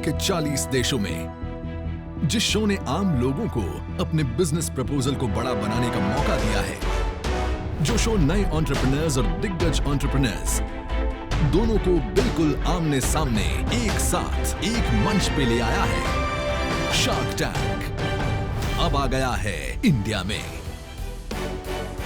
के 40 देशों में। जिस शो ने आम लोगों को अपने बिजनेस प्रपोजल को बड़ा बनाने का मौका दिया है, जो शो नए एंटरप्रेन्योर्स और दिग्गज एंटरप्रेन्योर्स दोनों को बिल्कुल आमने सामने एक साथ एक मंच पे ले आया है। शार्क टैंक अब आ गया है इंडिया में।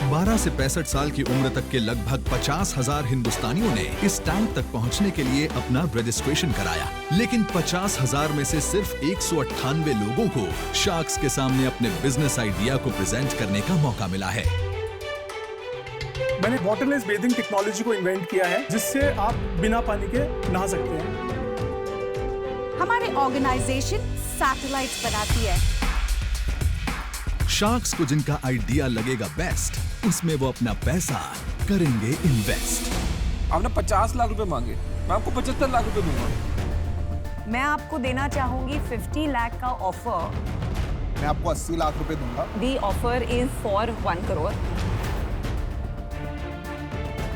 12 से 65 साल की उम्र तक के लगभग 50,000 हिंदुस्तानियों ने इस टैंक तक पहुंचने के लिए अपना रजिस्ट्रेशन कराया, लेकिन 50,000 में से सिर्फ 198 लोगों को शार्क्स के सामने अपने बिजनेस आइडिया को प्रेजेंट करने का मौका मिला है। मैंने वाटरलेस बेथिंग टेक्नोलॉजी को इन्वेंट किया है, जिससे आप बिना पानी के नहा सकते हैं। हमारे ऑर्गेनाइजेशन सैटेलाइट्स बनाती है। शार्क्स को जिनका आइडिया लगेगा बेस्ट, उसमें वो अपना पैसा करेंगे इन्वेस्ट। आपने 50 लाख रुपए मांगे, मैं आपको 75 लाख रुपए दूंगा। मैं आपको देना चाहूंगी 50 लाख का ऑफर। मैं आपको 80 लाख रुपए दूंगा। The offer is for 1 crore.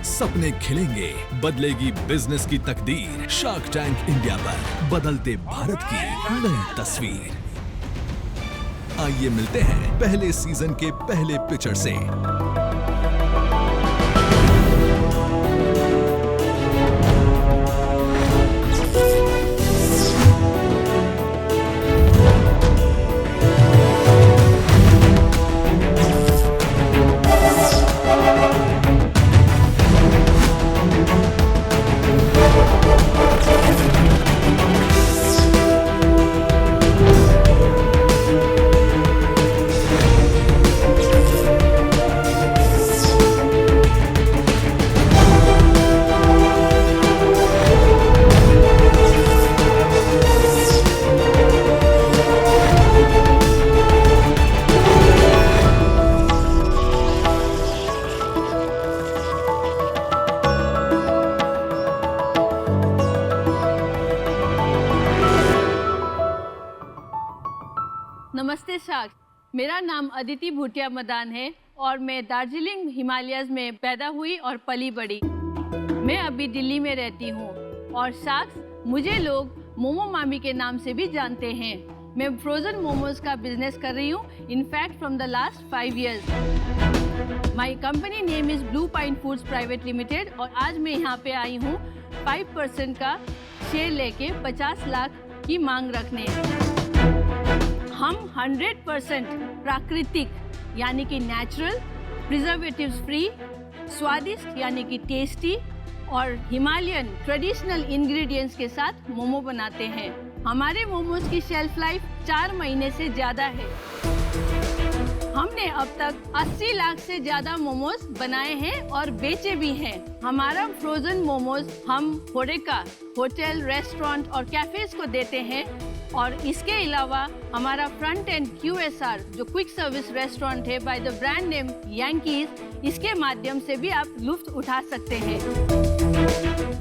सपने खिलेंगे, बदलेगी बिजनेस की तकदीर। शार्क टैंक इंडिया पर बदलते भारत की नई तस्वीर। आइए मिलते हैं पहले सीजन के पहले पिक्चर से। नमस्ते शार्क, मेरा नाम अदिति भूटिया मदान है और मैं दार्जिलिंग हिमालयस में पैदा हुई और पली बड़ी। मैं अभी दिल्ली में रहती हूँ और शार्क्स मुझे लोग मोमो मामी के नाम से भी जानते हैं। मैं फ्रोजन मोमोज का बिजनेस कर रही हूँ, in fact from the last 5 years। My company name is blue pine foods private limited और आज मैं यहाँ पे आई हूँ 5% का शेयर लेके 50 लाख की मांग रखने। हम 100% प्राकृतिक यानी कि नेचुरल, प्रिजर्वेटिव्स फ्री, स्वादिष्ट यानी कि टेस्टी और हिमालयन ट्रेडिशनल इंग्रेडिएंट्स के साथ मोमो बनाते हैं। हमारे मोमोज की शेल्फ लाइफ 4 महीने से ज़्यादा है। हमने अब तक 80 लाख से ज़्यादा मोमोज बनाए हैं और बेचे भी हैं। हमारा फ्रोजन मोमोज हम होरेका होटल, रेस्टोरेंट और कैफेज को देते हैं और इसके अलावा हमारा फ्रंट एंड QSR जो क्विक सर्विस रेस्टोरेंट है by the brand name Yankees, इसके माध्यम से भी आप लुत्फ उठा सकते हैं।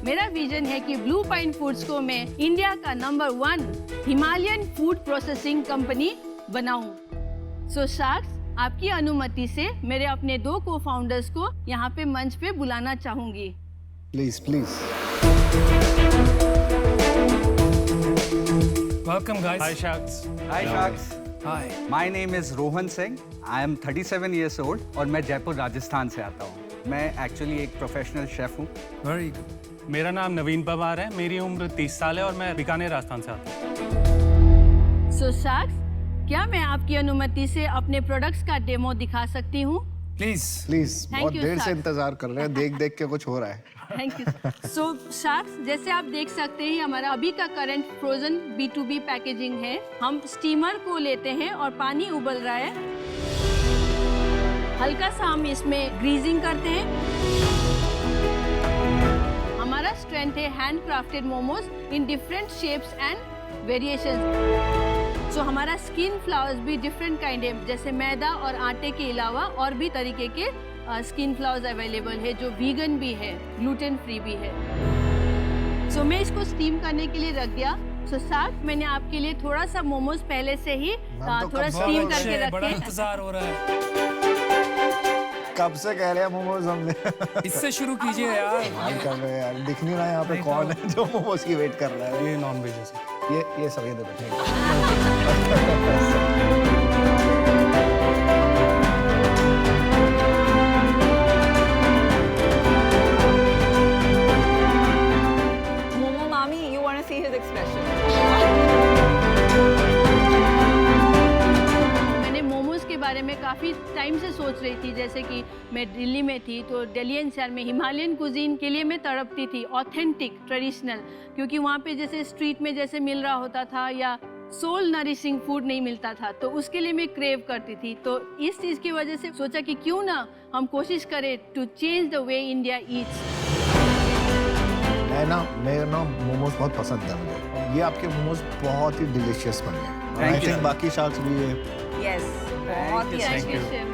मेरा विजन है कि ब्लू पाइन फूड्स को मैं इंडिया का number 1 Himalayan food processing company बनाऊं। सो शार्क्स, आपकी अनुमति से मेरे अपने 2 को-फाउंडर्स को यहाँ पे मंच पे बुलाना चाहूंगी। Please please. Welcome guys. Hi Sharks. Hi Sharks. Hi. My name is Rohan Singh. I am 37 years old और मैं जयपुर राजस्थान से आता हूँ। मैं एक्चुअली एक प्रोफेशनल शेफ हूँ। Very good. मेरा नाम नवीन पवार है, मेरी उम्र 30 साल है और मैं बीकानेर राजस्थान से आता हूँ। सो शार्क्स, क्या मैं आपकी अनुमति से अपने प्रोडक्ट्स का डेमो दिखा सकती हूँ? Please. प्लीज, Thank बहुत you, देर से sir. इंतजार कर रहे हैं, देख देख के कुछ हो रहा है। Thank you. सो शार्क्स, जैसे आप देख सकते हैं हमारा अभी का करंट फ्रोजन B2B पैकेजिंग है। हम स्टीमर को लेते हैं और पानी उबल रहा है, हल्का सा हम इसमें ग्रीजिंग करते हैं। हमारा स्ट्रेंथ है hand crafted momos in different shapes and variations. So हमारा स्किन फ्लावर्स भी डिफरेंट काइंड है, जैसे मैदा और आटे के अलावा और भी तरीके के स्किन फ्लावर्स अवेलेबल है जो वीगन भी है, ग्लूटेन फ्री भी है। सो मैं इसको स्टीम करने के लिए रख दिया। सो शार्क, मैंने आपके लिए थोड़ा सा मोमोज पहले से ही थोड़ा स्टीम करके बड़ा रखे। इंतजार हो रहा है। कब से कह रहे हैं मोमोज हमने इससे शुरू कीजिए यार। हम कर रहे हैं यार, दिख नहीं रहा यहाँ पे कौन है जो मोमोज की वेट कर रहा है। ये नॉन वेज है सर। ये सब ये दे दो। Momo Mami, you want to see his expression? मैंने मोमोज के बारे में काफ़ी टाइम से सोच रही थी। जैसे कि मैं दिल्ली में थी तो दिल्ली एनसीआर में हिमालयन कुजीन के लिए मैं तड़पती थी, ऑथेंटिक ट्रेडिशनल, क्योंकि वहाँ पे जैसे स्ट्रीट में जैसे मिल रहा होता था या सोल नरिशिंग फूड नहीं मिलता था, तो उसके लिए मैं क्रेव करती थी। तो इस चीज़ की वजह से सोचा कि क्यों ना हम कोशिश करें to change the way India eats. मेरे ना मोमोज बहुत पसंद है मुझे। ये आपके मोमोज बहुत ही डिलीशियस बने हैं। आई थिंक बाकी शार्क्स भी ये Yes, बहुत ही Thank you, अच्छे। chef.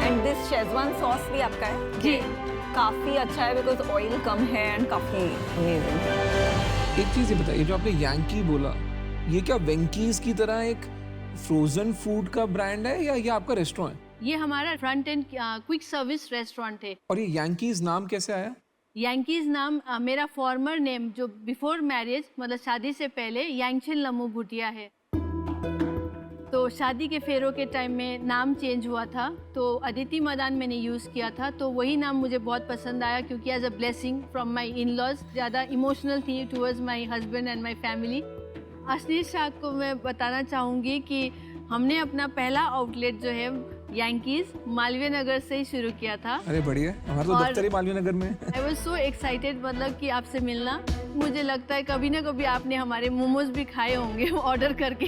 And this Schezwan sauce भी आपका है? जी। काफी अच्छा है बिकॉज ऑयल कम है एंड काफी अमेजिंग है। एक चीज़ ये बताइए, जो आपने यांकी बोला, ये क्या वेंकीज की तरह एक फ्रोजन फूड का ब्रांड है या ये आपका रेस्टोरेंट है? ये हमारा front end quick service restaurant है। और ये यांकीज नाम कैसे आया? यांकीज नाम मेरा फॉर्मर नेम जो बिफोर मैरिज मतलब शादी से पहले यांगचेन लम्मू भुटिया है। तो शादी के फेरों के टाइम में नाम चेंज हुआ था, तो अदिति मदान मैंने यूज़ किया था। तो वही नाम मुझे बहुत पसंद आया क्योंकि as a blessing from my in-laws, ज़्यादा इमोशनल थी towards my husband and my family. Ashneer Shah को मैं बताना चाहूँगी कि हमने अपना पहला आउटलेट जो है यांकीज मालवीय नगर से ही शुरू किया था। अरे बढ़िया, हमारा तो और- दफ्तर ही मालवीय नगर में है। आई वॉज सो एक्साइटेड मतलब कि आपसे मिलना। मुझे लगता है कभी ना कभी आपने हमारे मोमोज भी खाए होंगे ऑर्डर करके।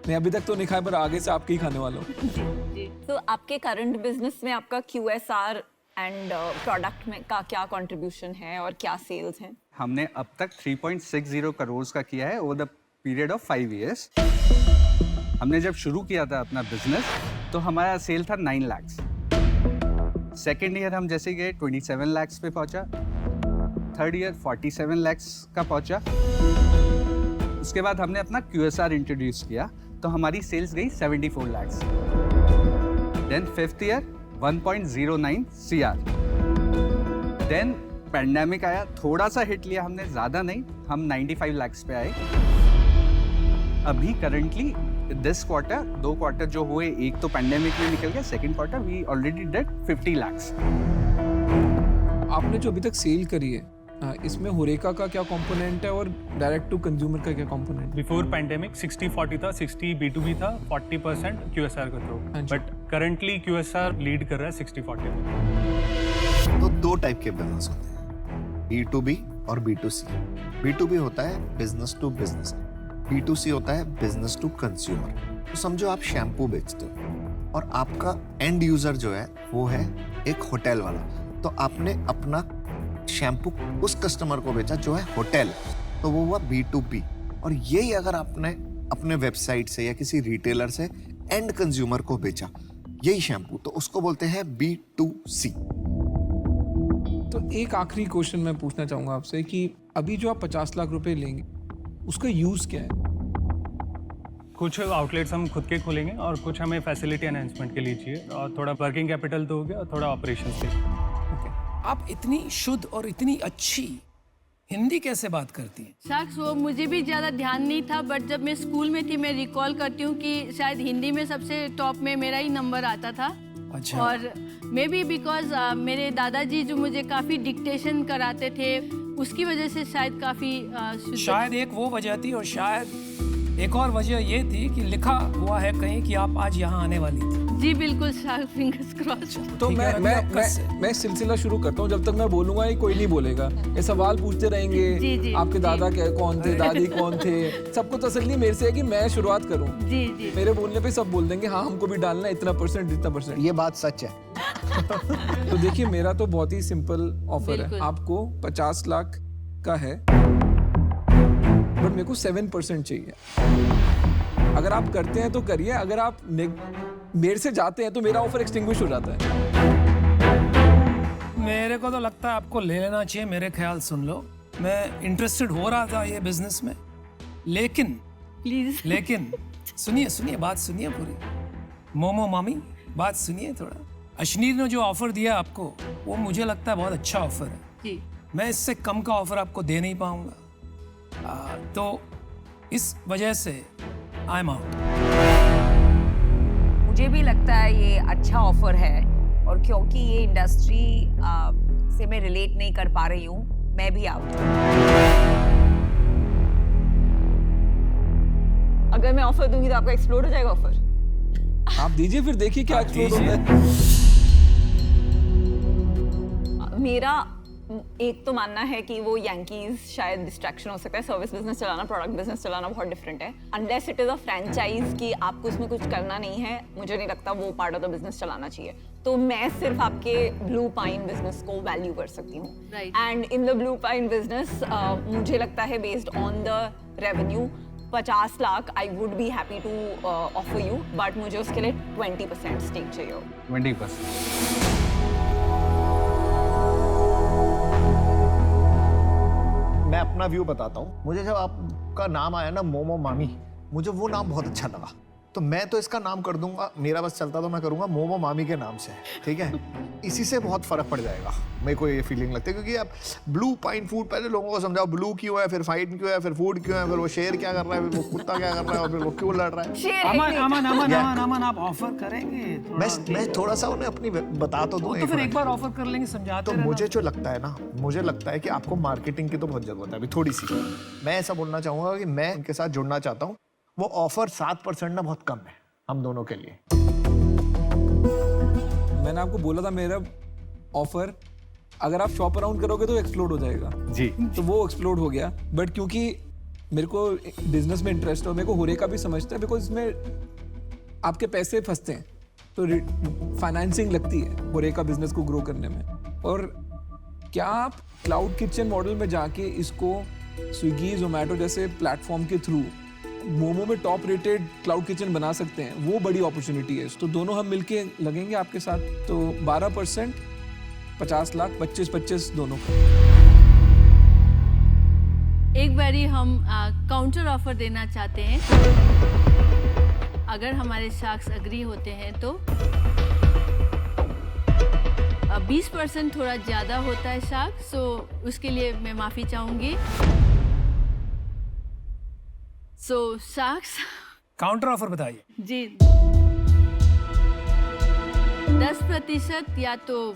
नहीं, अभी तक तो नहीं खाया, पर आगे से आपके ही खाने वाला हूँ। जी। तो आपके करंट बिजनेस में आपका QSR एंड प्रोडक्ट में का क्या कंट्रीब्यूशन है और क्या सेल्स हैं? हमने अब तक 3.60 करोड़ का किया है over the period of 5 years. हमने जब शुरू किया था अपना बिजनेस तो हमारा सेल था 9 लाख। सेकेंड ईयर हम जैसे गए 27 लाख पे पहुंचा। थर्ड ईयर 47 लाख का पहुंचा। उसके बाद हमने अपना QSR इंट्रोड्यूस किया तो हमारी सेल्स गई 74 lakh. Then fifth year 1.09 CR। Then pandemic आया, थोड़ा सा हिट लिया हमने, ज़्यादा नहीं, हम 95 लाख पे आए। अभी करंटली दिस क्वार्टर, 2 क्वार्टर जो हुए, एक तो पैंडेमिक में निकल गया, second quarter we already did 50 lakh. आपने जो अभी तक सेल करी है, इसमें होरेका का क्या कंपोनेंट है और डायरेक्ट टू कंज्यूमर का क्या कंपोनेंट? बिफोर पैंडेमिक 60-40 था, 60 B2B था, 40% QSR के through. But currently QSR lead कर रहा है 60-40 में। तो 2 टाइप के बिजनेस होते हैं, B2B और B2C। B2B होता है बिजनेस टू बिजनेस, B2C होता है बिजनेस टू कंज्यूमर। तो समझो आप शैम्पू बेचते हो और आपका एंड यूजर जो है वो है एक होटल वाला, तो आपने अपना शैम्पू उस कस्टमर को बेचा जो है होटल, तो वो हुआ B2B। और यही अगर आपने अपने वेबसाइट से या किसी रिटेलर से एंड कंज्यूमर को बेचा यही शैम्पू, तो उसको बोलते हैं B2C। तो एक आखिरी क्वेश्चन मैं पूछना चाहूँगा आपसे कि अभी जो आप 50 लाख रुपए लेंगे उसका यूज़ क्या है? कुछ आउटलेट्स हम खुद के खोलेंगे और कुछ हमें फैसिलिटी एनहांसमेंट के लिए चाहिए, और थोड़ा वर्किंग कैपिटल तो हो गया और थोड़ा ऑपरेशंस के लिए। आप इतनी शुद्ध और इतनी अच्छी हिंदी कैसे बात करती हैं? साक्ष, वो मुझे भी ज़्यादा ध्यान नहीं था, बट जब मैं स्कूल में थी मैं रिकॉल करती हूँ कि शायद हिंदी में सबसे टॉप में मेरा ही नंबर आता था। अच्छा। और मे बी बिकॉज मेरे दादाजी जो मुझे काफ़ी डिक्टेशन कराते थे उसकी वजह से शायद काफ़ी शायद एक वो वजह थी और शायद एक और वजह ये थी कि लिखा हुआ है कहीं कि आप आज यहाँ आने वाली थी। जी बिल्कुल, फिंगर्स क्रॉस। तो ठीक है, मैं सिलसिला शुरू करता हूँ। जब तक मैं बोलूंगा ये कोई नहीं बोलेगा, ये सवाल पूछते रहेंगे। जी, जी, आपके दादा क्या कौन थे, दादी कौन थे, सबको तसल्ली मेरे से है कि मैं शुरुआत करूँ। जी जी। मेरे बोलने पे सब बोल देंगे हाँ हमको भी डालना है इतना परसेंट इतना परसेंट। ये बात सच है। तो देखिए, मेरा तो बहुत ही सिंपल ऑफर है। बिल्कुल। आपको 50 लाख का है, बट मेरे को 7% चाहिए। अगर आप करते हैं तो करिए, अगर आप मेरे से जाते हैं तो मेरा ऑफर एक्सटिंग्विश हो जाता है। मेरे को तो लगता है आपको ले लेना चाहिए। मेरे ख्याल सुन लो, मैं इंटरेस्टेड हो रहा था ये बिजनेस में, लेकिन प्लीज। लेकिन सुनिए बात सुनिए पूरी। मोमो मामी बात सुनिए थोड़ा। अश्नीर ने जो ऑफर दिया आपको वो मुझे लगता है बहुत अच्छा ऑफर है। जी मैं इससे कम का ऑफर आपको दे नहीं पाऊंगा, तो इस वजह से आई एम आउट। मुझे भी लगता है ये अच्छा ऑफर है, और क्योंकि ये इंडस्ट्री से मैं रिलेट नहीं कर पा रही हूँ, मैं भी आउट। अगर मैं ऑफर दूंगी तो आपका एक्सप्लोड हो जाएगा ऑफर। आप दीजिए फिर, देखिए क्या एक्सप्लोड होता है। मेरा एक तो मानना है कि वो यांकीज शायद डिस्ट्रैक्शन हो सकता है। सर्विस बिजनेस चलाना, प्रोडक्ट बिजनेस चलाना बहुत डिफरेंट है। Unless it is a franchise कि आपको उसमें कुछ करना नहीं है, मुझे नहीं लगता वो पार्ट ऑफ द बिजनेस चलाना चाहिए। तो मैं सिर्फ आपके ब्लू पाइन बिजनेस को वैल्यू कर सकती हूँ। Right. And in the Blue Pine business मुझे लगता है based on the revenue 50 lakh I would be happy to offer you, but मुझे उसके लिए 20% स्टेक चाहिए। 20%। मैं अपना व्यू बताता हूँ। मुझे जब आपका नाम आया ना मोमो मामी, मुझे वो नाम बहुत अच्छा लगा, तो मैं तो इसका नाम कर दूंगा, मेरा बस चलता तो मैं करूंगा मोमो मामी के नाम से, ठीक है। इसी से बहुत फर्क पड़ जाएगा, मेरे को ये फीलिंग लगती है। क्योंकि आप ब्लू पाइन फूड, पहले लोगों को समझाओ ब्लू क्यों है, फिर फाइट क्यों है, फिर फूड क्यों है, फिर वो शेर क्या कर रहा है, फिर वो कुत्ता क्या कर रहा है, और फिर वो क्यों लड़ रहा है। अमन आप ऑफर करेंगे? मैं थोड़ा सा उन्हें अपनी बता तो दूं। तो फिर एक बार ऑफर कर लेंगे, समझाते तो रहना। मुझे जो लगता है ना, मुझे लगता है कि आपको मार्केटिंग की तो बहुत जरूरत है अभी थोड़ी सी। मैं ऐसा बोलना चाहूंगा कि मैं उनके साथ जुड़ना चाहता हूँ। वो ऑफर 7% ना बहुत कम है हम दोनों के लिए। मैंने आपको बोला था मेरा ऑफर अगर आप शॉप अराउंड करोगे तो एक्सप्लोड हो जाएगा जी। तो वो एक्सप्लोड हो गया। बट क्योंकि मेरे को बिजनेस में इंटरेस्ट है, मेरे को होरेका भी समझता है, बिकॉज इसमें आपके पैसे फंसते हैं, तो फाइनेंसिंग लगती है होरेका बिजनेस को ग्रो करने में। और क्या आप क्लाउड किचन मॉडल में जाके इसको स्विगी जोमेटो जैसे प्लेटफॉर्म के थ्रू मोमो में टॉप रेटेड क्लाउड किचन बना सकते हैं, वो बड़ी अपॉर्चुनिटी है। तो दोनों हम मिलके लगेंगे आपके साथ, तो 12% 50 लाख 25-25 दोनों का। एक बारी हम काउंटर ऑफर देना चाहते हैं। अगर हमारे शार्क्स अग्री होते हैं तो 20% थोड़ा ज़्यादा होता है शार्क, सो उसके लिए मैं माफ़ी चाहूँगी। सो शार्क्स काउंटर ऑफर बताइए। जी 10% या तो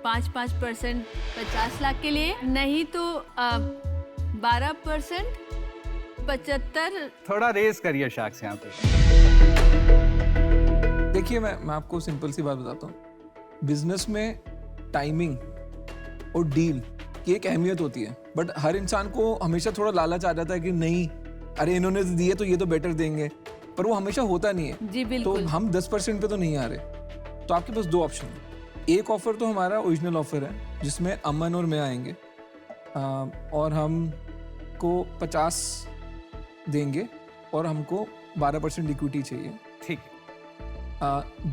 5% 50 लाख के लिए, नहीं तो 12% 75। थोड़ा रेस करिए शार्क्स यहाँ पे। देखिए मैं आपको सिंपल सी बात बताता हूँ। बिजनेस में टाइमिंग और डील की एक अहमियत होती है, बट हर इंसान को हमेशा थोड़ा लालच आ जाता है कि नहीं अरे इन्होंने दिए तो ये तो बेटर देंगे, पर वो हमेशा होता नहीं है। जी बिल्कुल। तो हम 10% पे तो नहीं आ रहे, तो आपके पास 2 ऑप्शन है। एक ऑफर तो हमारा ओरिजिनल ऑफर है जिसमें अमन और मैं आएंगे और हमको 50 देंगे और हमको 12% इक्विटी चाहिए। ठीक।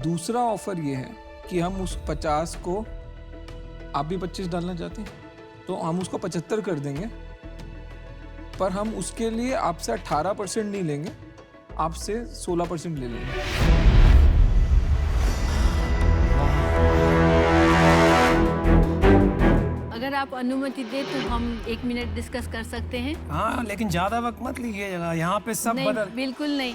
दूसरा ऑफर ये है कि हम उस 50 को, आप भी 25 डालना चाहते हैं तो हम उसको 75 कर देंगे, पर हम उसके लिए आपसे 18% नहीं लेंगे, आपसे 16% ले लेंगे। अगर आप अनुमति दे तो हम 1 मिनट डिस्कस कर सकते हैं। हाँ लेकिन ज्यादा वक्त मत लीजिएगा, यहाँ पे सब नहीं बदल। बिल्कुल नहीं,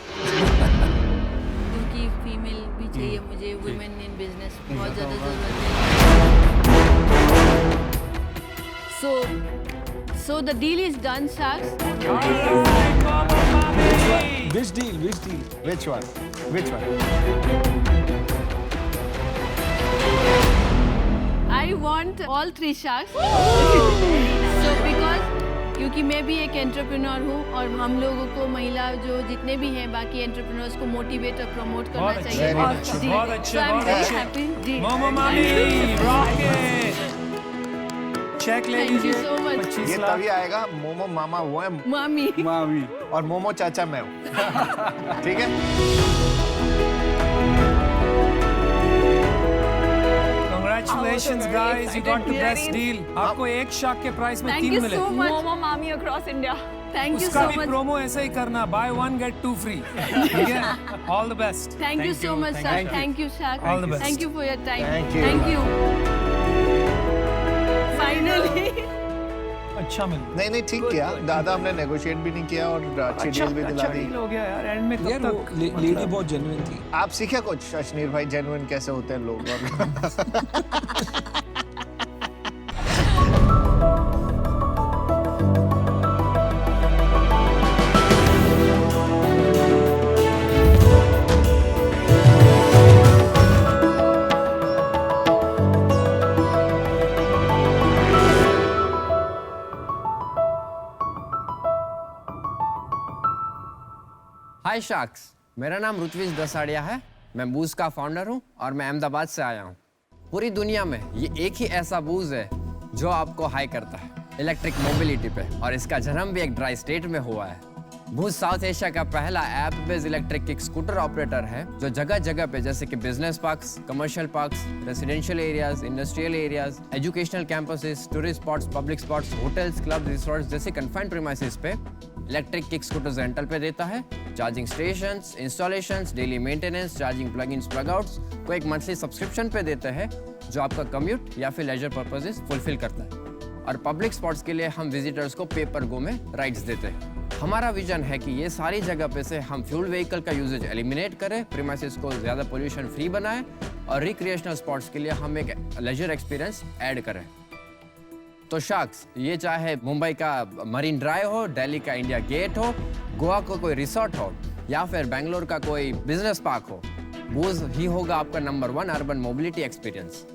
क्योंकि फीमेल भी चाहिए मुझे, वुमेन इन बिजनेस बहुत ज़्यादा जरूरत है। So the deal is done, Sharks. Which deal? Which one? I want all 3 Sharks. So because क्योंकि मैं भी एक एंटरप्रेन्योर हूँ और हम लोगों को महिला जो जितने भी हैं बाकी एंटरप्रेन्योर्स को मोटिवेट और प्रमोट करना बहुत चाहिए। अच्छे, जी, बहुत अच्छे, so I'm बहुत very अच्छे। happy। जी, मोमो मामी रॉकेट। चेक ले Thank you लीजिए so much। 25 ये लाख। तभी आएगा, मोमो मामा वो है मामी। मामी। और मोमो चाचा मैं हूँ। ठीक है। Congratulations guys, you got the best deal। आपको एक शार्क के प्राइस में Thank 3 you मिले। so much। Momo Mami across India. Thank you उसका सो भी मच। प्रोमो ऐसे ही करना, बाय 1 गेट 2 फ्री। ठीक है, all the best. Thank you so much sir, thank you sir, All the best. Thank you for your time, Thank you. Thank you. Finally अच्छा मिल नहीं ठीक किया, ज्यादा हमने नेगोशिएट भी नहीं किया और अच्छी डील भी दिला दी। डील हो गया यार, एंड में यार तब वो तक लेडी बहुत जेन्युइन थी। आप सीखे कुछ अश्नीर भाई, जेन्युइन कैसे होते हैं लोग? हाय शार्क्स, मेरा नाम ऋत्विज दसाड़िया है। मैं बूज का फाउंडर हूँ और मैं अहमदाबाद से आया हूँ। पूरी दुनिया में ये एक ही ऐसा बूज है जो आपको हाई करता है इलेक्ट्रिक मोबिलिटी पे, और इसका जन्म भी एक ड्राई स्टेट में हुआ है। बूज साउथ एशिया का पहला app based electric kick scooter operator है जो जगह जगह पे जैसे कि business parks, commercial parks, residential areas, industrial areas, educational campuses, tourist spots, public spots, hotels, club, resorts जैसे कन्फाइंड प्रीमाइसेस पे इलेक्ट्रिक किक स्कूटर्स रेंटल पे देता है। Charging stations, installations, daily maintenance, charging plug ins, plug outs को एक monthly subscription पे देते हैं जो आपका कम्यूट या फिर लेजर पर्पसेस फुलफिल करता है। और पब्लिक स्पॉट्स के लिए हम विजिटर्स को पे पर गो में राइड्स देते हैं। हमारा विजन है कि ये सारी जगह पे से हम फ्यूल व्हीकल का यूजेज एलिमिनेट करें, प्रीमाइसेस को ज़्यादा पोल्यूशन फ्री बनाएं और रिक्रिएशनल स्पॉट्स के लिए हम एक लेजर एक्सपीरियंस ऐड करें। तो शार्क्स, ये चाहे मुंबई का मरीन ड्राइव हो, दिल्ली का इंडिया गेट हो, गोवा को कोई रिसोर्ट हो या फिर बेंगलोर का कोई बिजनेस पार्क हो, बूज ही होगा आपका नंबर 1 अर्बन मोबिलिटी एक्सपीरियंस।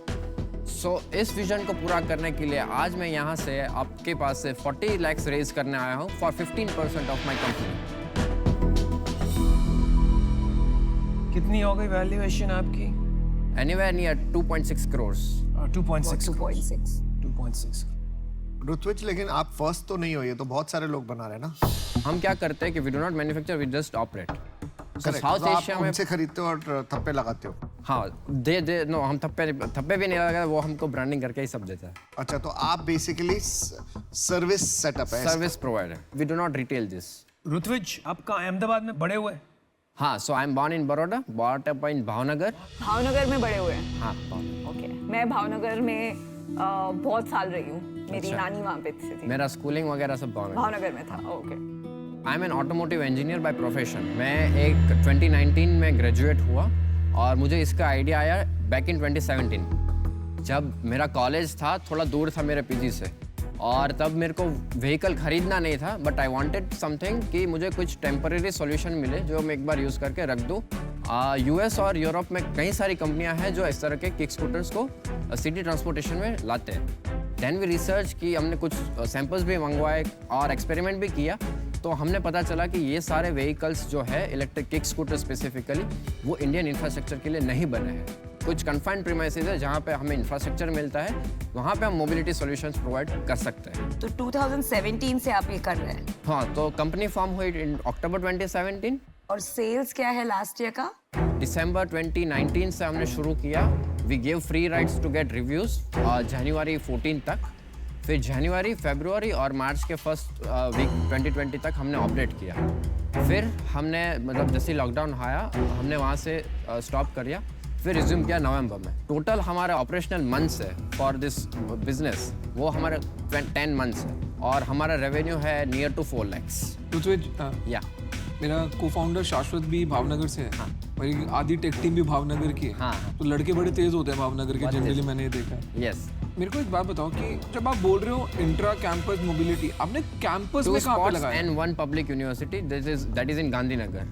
सो इस विजन को पूरा करने के लिए आज मैं यहाँ से आपके पास से 40 लाख रेज करने आया हूँ फॉर 15% ऑफ माई कंपनी। कितनी हो गई वैल्यूएशन आपकी? Anywhere near 2.6 crore. 2.6। ऋत्विज, लेकिन आप फर्स्ट तो नहीं हो, ये तो बहुत सारे लोग बना रहे हैं ना। हम क्या करते हैं कि we do not manufacture, we just operate. Correct. South तो आप एशिया में उनसे खरीदते हो और थप्पे लगाते हो। हाँ, दे नो, हम थप्पे भी नहीं लगा, वो हमको ब्रांडिंग करके ही सब देता है। अच्छा, तो आप बेसिकली सर्विस सेटअप है। Service provider, we do not retail this. Ritvij, आप कहाँ अहमदाबाद में बड़े हुए? हाँ, so I am born in Baroda, brought up in Bhavnagar. Bhavnagar में बड़े हुए हैं। हाँ, ओके, मैं भावनगर में बहुत साल रही हूँ। मेरी अच्छा। नानी वहाँ पे थी। मेरा स्कूलिंग वगैरह सब भावनगर। भावनगर में था। Okay. I am an automotive engineer by profession. मैं एक 2019 में ग्रेजुएट हुआ और मुझे इसका आइडिया आया बैक इन 2017 जब मेरा कॉलेज था, थोड़ा दूर था मेरे पीजी से, और तब मेरे को व्हीकल खरीदना नहीं था, बट आई वांटेड समथिंग कि मुझे कुछ टेम्परेरी सॉल्यूशन मिले जो मैं एक बार यूज़ करके रख दूँ। यूएस और यूरोप में कई सारी कंपनियां हैं जो इस तरह के किक स्कूटर्स को सिटी ट्रांसपोर्टेशन में लाते हैं। देन वी रिसर्च की, हमने कुछ सैंपल्स भी मंगवाए और एक्सपेरिमेंट भी किया, तो हमने पता चला कि ये सारे व्हीकल्स जो है इलेक्ट्रिक किक स्कूटर स्पेसिफिकली, वो इंडियन इंफ्रास्ट्रक्चर के लिए नहीं बने हैं। कुछ कन्फाइंड प्रीमाइसेस है जहाँ पे हमें इंफ्रास्ट्रक्चर मिलता है, वहाँ पे हम मोबिलिटी सॉल्यूशंस प्रोवाइड कर सकते हैं। तो 2017 से आप ये कर रहे हैं? हाँ, तो कंपनी फॉर्म हुई इन अक्टूबर 2017 और सेल्स क्या है लास्ट ईयर का? दिसंबर 2019 से हमने शुरू किया। We give free rides to get reviews जनवरी 14 तक, फिर जनवरी, फरवरी और मार्च के फर्स्ट वीक 2020 तक हमने ऑपरेट किया। फिर हमने मतलब जैसे लॉकडाउन आया हमने वहाँ से स्टॉप कर दिया, फिर रिज्यूम किया नवंबर में। टोटल हमारे ऑपरेशनल मंथ्स है फॉर दिस बिजनेस, वो हमारे 10 मंथ्स है और हमारा रेवेन्यू है नियर टू 4 lakhs। ऋत्विज, या मेरा को-फाउंडर शाश्वत भी भावनगर से है। हाँ। मेरी आधी टेक टीम भी भावनगर की है। हाँ। तो लड़के बड़े तेज होते हैं भावनगर के, बहुत जनरली तेज। मैंने ये देखा है। यस, मेरे को एक बात बताओ कि जब आप बोल रहे हो इंट्रा कैंपस मोबिलिटी, आपने कैंपस 2 में कहाँ पे spots लगाया? and 1 public university, that is in Gandhinagar.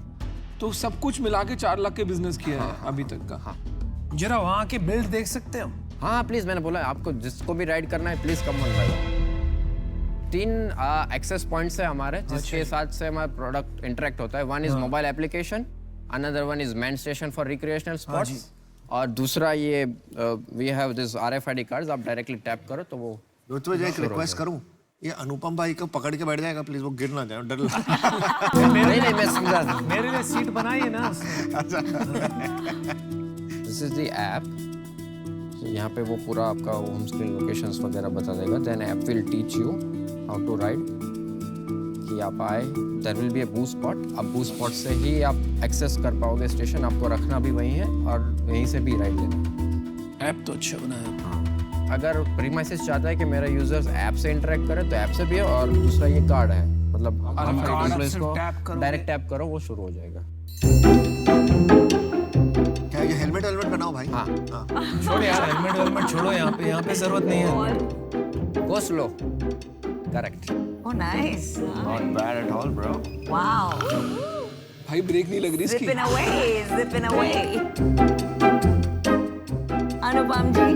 तो सब कुछ मिला के 4 लाख के बिजनेस किया है अभी तक का। हाँ जरा वहाँ के बिल्ड देख सकते हो? हाँ प्लीज, मैंने बोला आपको जिसको भी राइड करना है please come on ride. 3 access points है हमारे जिसके साथ से हमारा प्रोडक्ट इंटरेक्ट होता है। 1 is mobile application, another 1 is main station for recreational spots, और दूसरा ये we have this RFID cards, आप डायरेक्टली टैप करो तो वो। ऋत्विज, एक रिक्वेस्ट करूं, ये अनुपम भाई को पकड़ के बैठ जाएगा प्लीज, वो गिर ना जाए, डर लगता है। नहीं, मैं समझा। मेरे लिए सीट बनाइए ना। This is the app. यहाँ पे वो पूरा आपका होम स्क्रीन लोकेशंस वगैरह बता देगा। Then app will teach you how to ride, कि कि आप आए, there will be a boost spot. अब बूस्ट स्पॉट से ही आप एक्सेस कर पाओगे स्टेशन, आपको रखना भी वहीं है और यहीं से भी राइड लेना। ऐप तो अच्छा बनाया। अगर प्रीमाइसेस चाहता है कि मेरा यूजर्स ऐप से इंटरेक्ट करे तो ऐप से भी है, और दूसरा ये कार्ड है, मतलब कार्ड एम्प्लॉइज से को टैप करोगे। डायरेक्ट टैप करो वो शुरू हो जाएगा। क्या ये हेलमेट बनाओ भाई? हाँ छोड़ यार, हेलमेट छोड़ो, यहाँ पे जरूरत नहीं है। Go slow, correct. Oh, nice. Not bad at all, bro. Wow. भाई ब्रेक नहीं लग रही इसकी। Zipping away. अनुपम जी,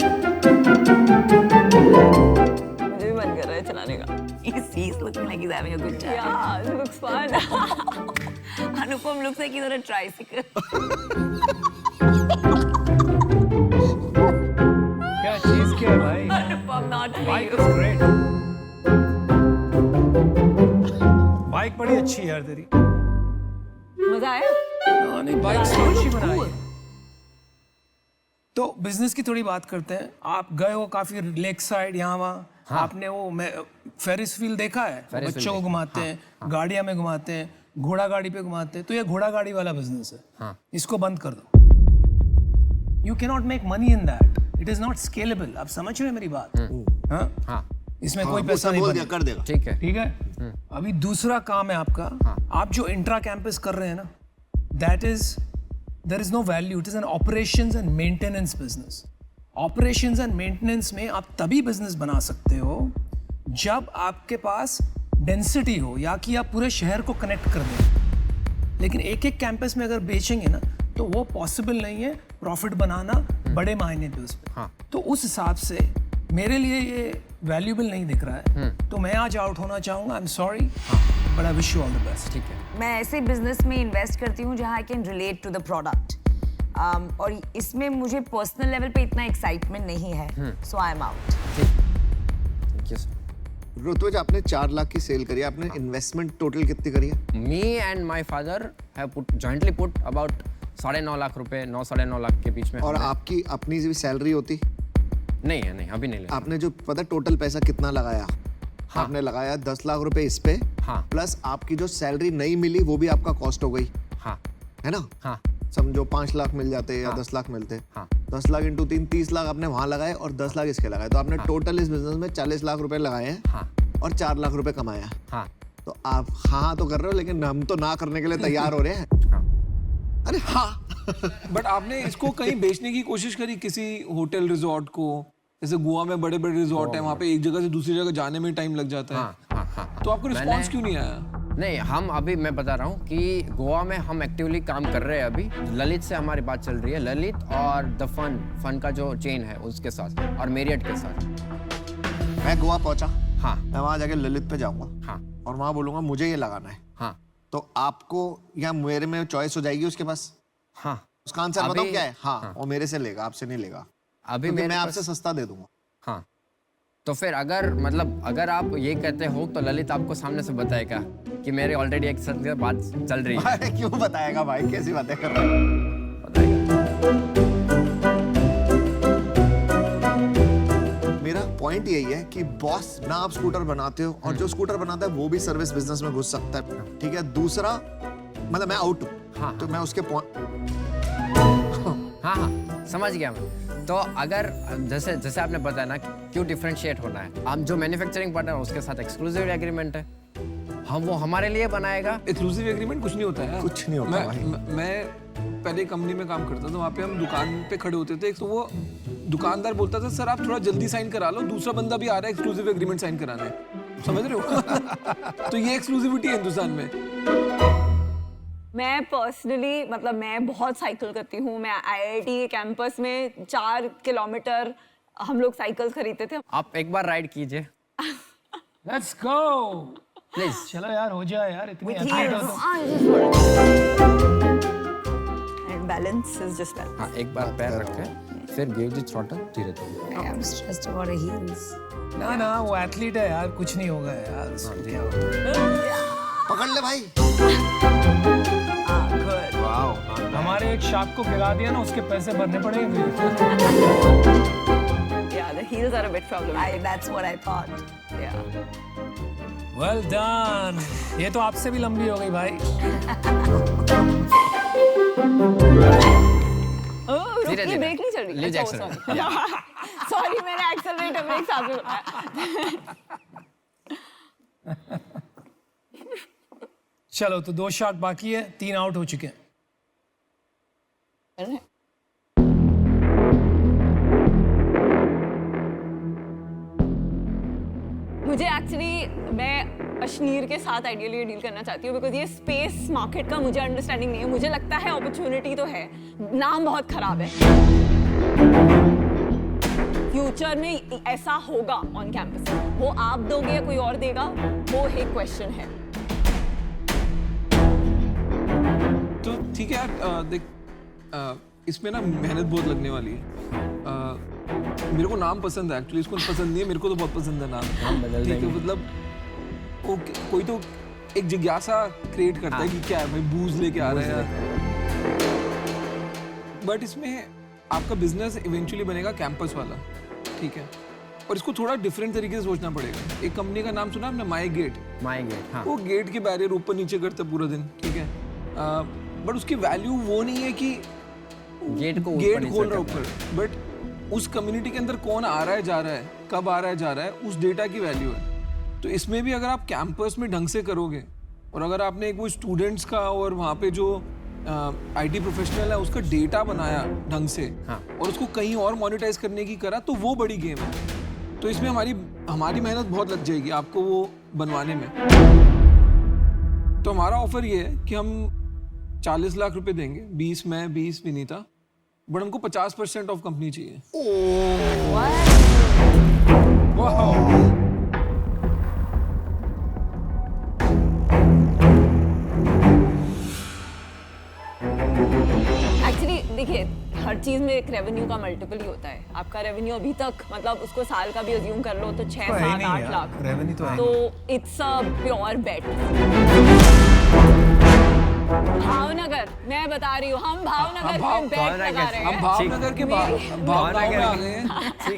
मुझे भी मन कर रहा है चलाने का। He's looking like he's having a good time. Yeah, it looks fun. Anupam looks like he's on a tricycle. क्या चीज क्या है भाई? Anupam, not for bike you. Is great. Bike बड़ी अच्छी है यार तेरी। मजा आया? नहीं, बाइक अच्छी बनाई है। तो बिजनेस की थोड़ी बात करते हैं। आप गए हो काफी लेक साइड यहाँ वहाँ। हाँ। आपने वो फेरिस व्हील देखा है? फेरिस व्हील बच्चों को घुमाते हैं, गाड़ियां में घुमाते हैं, घोड़ा गाड़ी पे घुमाते हैं। तो ये घोड़ा गाड़ी वाला बिजनेस है। हाँ। इसको बंद कर दो। You can not make money in that, it is not scalable. आप समझ रहे हैं मेरी बात? हाँ? हाँ इसमें कोई पैसा नहीं बनेगा। कर देगा। ठीक है। ठीक है। अभी दूसरा काम है आपका। आप जो इंट्रा कैंपस कर रहे हैं ना, that is there is no value, it is an operations and maintenance business. Operations and maintenance में आप तभी बिजनेस बना सकते हो जब आपके पास डेंसिटी हो, या कि आप पूरे शहर को कनेक्ट कर दें। लेकिन एक एक कैंपस में अगर बेचेंगे ना तो वो पॉसिबल नहीं है प्रॉफिट बनाना बड़े मायने पे उस पे। हाँ। तो उस हिसाब से मेरे लिए ये वैल्यूबल नहीं दिख रहा है। तो मैं आज आउट होना चाहूँगा। I am sorry, but I wish you all the best. ठीक है। मैं ऐसे बिजनेस में इन्वेस्ट करती हूँ जहाँ I can relate to the product, और इसमें मुझे पर्सनल लेवल पे इतना एक्साइटमेंट नहीं है, so I am out. Thank you sir. Rituj, आपने 4 लाख की सेल करी है, आपने इन्वेस्टमेंट टोटल कितनी करी है? Me and my father have jointly put about 9.5 lakh रुपए, 9-9.5 लाख के बीच में। और आपकी अपनी भी सैलरी होती? नहीं है, नहीं अभी नहीं लेना। आपने जो पता टोटल पैसा कितना लगाया? हाँ। आपने लगाया 10 लाख रुपए इस पे, हाँ। प्लस आपकी जो सैलरी नहीं मिली वो भी आपका कॉस्ट हो गई, हाँ है ना? हाँ समझो 5 लाख मिल जाते या हाँ। 10 लाख मिलते। हाँ। 10 लाख इंटू 3, 30 लाख आपने वहां लगाए और 10 लाख इसके लगाए, तो आपने टोटल इस बिजनेस में 40 लाख रुपए लगाए हैं। हाँ। और 4 लाख रुपए कमाया। हाँ। तो आप हाँ तो कर रहे हो, लेकिन हम तो ना करने के लिए तैयार हो रहे हैं। हाँ। अरे हाँ। बट आपने इसको कहीं बेचने की कोशिश करी किसी होटल रिजॉर्ट को? जैसे गोवा में बड़े बड़े रिजॉर्ट हैं, वहाँ पे एक जगह से दूसरी जगह जाने में टाइम लग जाता है। हाँ, हाँ, हाँ। तो आपको रिस्पॉन्स क्यों नहीं आया? नहीं, हम अभी मैं बता रहा हूँ कि गोवा में हम एक्टिवली काम कर रहे हैं। अभी ललित से हमारी बात चल रही है, ललित और द फन का जो चेन है उसके साथ, और मेरियट के साथ। मैं गोवा पहुंचा, हाँ। मैं वहां जाके ललित पे जाऊंगा, हाँ। और वहां बोलूंगा मुझे ये लगाना है। हाँ। तो आपको या मेरे में चॉइस हो जाएगी उसके पास? हाँ। उसका आंसर अभी- बताओ क्या है? हाँ, हाँ। वो मेरे से लेगा, आपसे नहीं लेगा, अभी क्योंकि मेरे मैं पास- आपसे सस्ता दे दूंगा। हाँ। तो फिर अगर आप ये कहते हो तो ललित आपको सामने से बताएगा कि मेरे ऑलरेडी एक साथ बात चल रही है। अरे क्यों बताएगा भाई, कैसी बातें कर रहा है? बताएगा। मेरा पॉइंट यही है कि बॉस ना आप स्कूटर बनाते हो, और जो स्कूटर बनाता है वो भी सर्विस बिजनेस में घुस सकता है, ठीक है? दूसरा मतलब मैं आउट हूँ। हाँ। तो मैं उसके हाँ हाँ समझ गया मैं। तो अगर जैसे आपने बताया ना क्यों डिफरेंशिएट होना है, हम जो मैन्युफैक्चरिंग पार्टनर है उसके साथ एक्सक्लूसिव एग्रीमेंट है, हम वो हमारे लिए बनाएगा। एक्सक्लूसिव एग्रीमेंट कुछ नहीं होता है। कुछ नहीं होता भाई। मैं पहले कंपनी में काम करता था, वहाँ पे हम दुकान पे खड़े होते थे, तो वो दुकानदार बोलता था सर आप थोड़ा जल्दी साइन करा लो, दूसरा बंदा भी आ रहा है एक्सक्लूसिव एग्रीमेंट साइन कराने, समझ रहे हो? तो ये एक्सक्लूसिविटी है हिंदुस्तान में। मैं पर्सनली मतलब मैं बहुत साइकिल करती हूँ। मैं आईआईटी के कैंपस में 4 किलोमीटर हम लोग साइकिल खरीदते थे। आप एक बार राइड कीजिए लेट्स गो प्लीज। चलो यार, हो जाए यार, इतनी With athlete heels. हो तो। And balance is just balance. हाँ, एक बार पैर रखें, फिर गिव द थ्रॉटल धीरे धीरे। I'm stressed about the heels. ना ना, वो एथलीट है यार, कुछ नहीं होगा यार। क्या होगा? पकड़ ले भाई। Good. वाह। हमारे एक शार्क को गिरा दिया ना, उसके पैसे भरने पड़ेंगे। Yeah, the heels are a bit problematic. That's what I thought. Yeah. Well done. ये तो आपसे भी लंबी हो गई भाई। रुकिए, ब्रेक नहीं चल रही। लीजिए अच्छा, सॉरी मैंने एक्सेलरेटर ब्रेक साथ में बताया। चलो तो 2 शॉट बाकी है, 3 आउट हो चुके हैं। मुझे एक्चुअली मैं अशनीर के साथ आइडियली डील करना चाहती हूँ बिकॉज ये स्पेस मार्केट का मुझे अंडरस्टैंडिंग नहीं है। मुझे लगता है अपॉर्चुनिटी तो है, नाम बहुत खराब है। फ्यूचर में ऐसा होगा ऑन कैंपस, वो आप दोगे या कोई और देगा, वो एक क्वेश्चन है। तो ठीक है यार, देख इसमें ना मेहनत बहुत लगने वाली है। मेरे को नाम पसंद है एक्चुअली, इसको पसंद नहीं है, मेरे को तो बहुत पसंद है नाम। ठीक है, मतलब कोई तो एक जिज्ञासा क्रिएट करता है कि क्या है भाई, बूज लेके आ रहे हैं। बट इसमें आपका बिजनेस इवेंचुअली बनेगा कैंपस वाला, ठीक है, और इसको थोड़ा डिफरेंट तरीके से सोचना पड़ेगा। एक कंपनी का नाम सुना आपने, माई गेट। माई गेट, हाँ। वो गेट के बैरियर ऊपर नीचे करता है पूरा दिन, ठीक है, बट उसकी वैल्यू वो नहीं है कि गेट खोल रहा है ऊपर, बट उस कम्युनिटी के अंदर कौन आ रहा है जा रहा है, कब आ रहा है जा रहा है, उस डेटा की वैल्यू है। तो इसमें भी अगर आप कैंपस में ढंग से करोगे, और अगर आपने कोई स्टूडेंट्स का और वहाँ पे जो आईटी प्रोफेशनल है उसका डेटा बनाया ढंग से, हाँ, और उसको कहीं और मोनेटाइज करने की करा, तो वो बड़ी गेम है। तो इसमें हमारी मेहनत बहुत लग जाएगी आपको वो बनवाने में। तो हमारा ऑफर ये है कि हम 40 लाख रुपए देंगे, 20 मैं, 20 विनीता, बट हमको 50% ऑफ कंपनी चाहिए। एक्चुअली देखिए, हर चीज में एक रेवेन्यू का मल्टीपल ही होता है। आपका रेवेन्यू अभी तक, मतलब उसको साल का भी अज्यूम कर लो तो 6, 7, 8 लाख रेवेन्यू तो है। तो इट्स अ प्योर बेट। भावनगर, मैं बता रही हूँ, हम भावनगर में बेट लगा रहे हैं। हम भावनगर के भाव में आ गए हैं,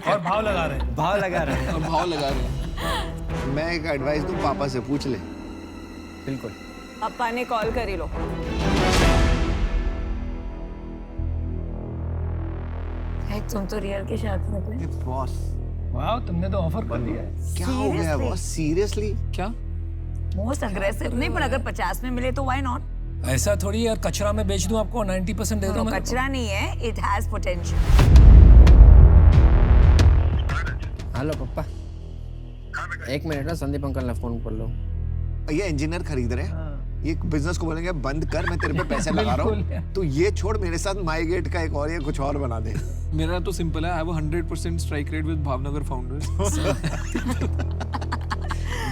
और भाव लगा रहे हैं। भाव लगा रहे हैं। और भाव लगा रहे हैं। मैं एक एडवाइस दूं, पापा से पूछ ले। बिल्कुल। पापा ने कॉल कर ही लो। तुम तो रियल के साथ निकले। बॉस, वाह, तुमने तो ऑफर कर दिया है। क्या हो गया बॉस? सीरियसली? क्या मोस्ट अग्रेसिव नहीं, पर अगर 50 में मिले तो व्हाई नॉट। ऐसा थोड़ी यार, कचरा में बेच दूं आपको, 90% दे दो। कचरा नहीं है, it has potential. Hello papa, 1 minute ना, संदीप अंकल ने फोन कर लो। ये इंजीनियर खरीद रहे हैं, ये बिजनेस को बोलेंगे बंद कर, मैं तेरे पे पैसे लगा रहा हूँ, तो ये छोड़, मेरे साथ माई गेट का एक और ये कुछ और बना दे। मेरा तो सिंपल है, I have 100% strike rate with Bhavnagar founders.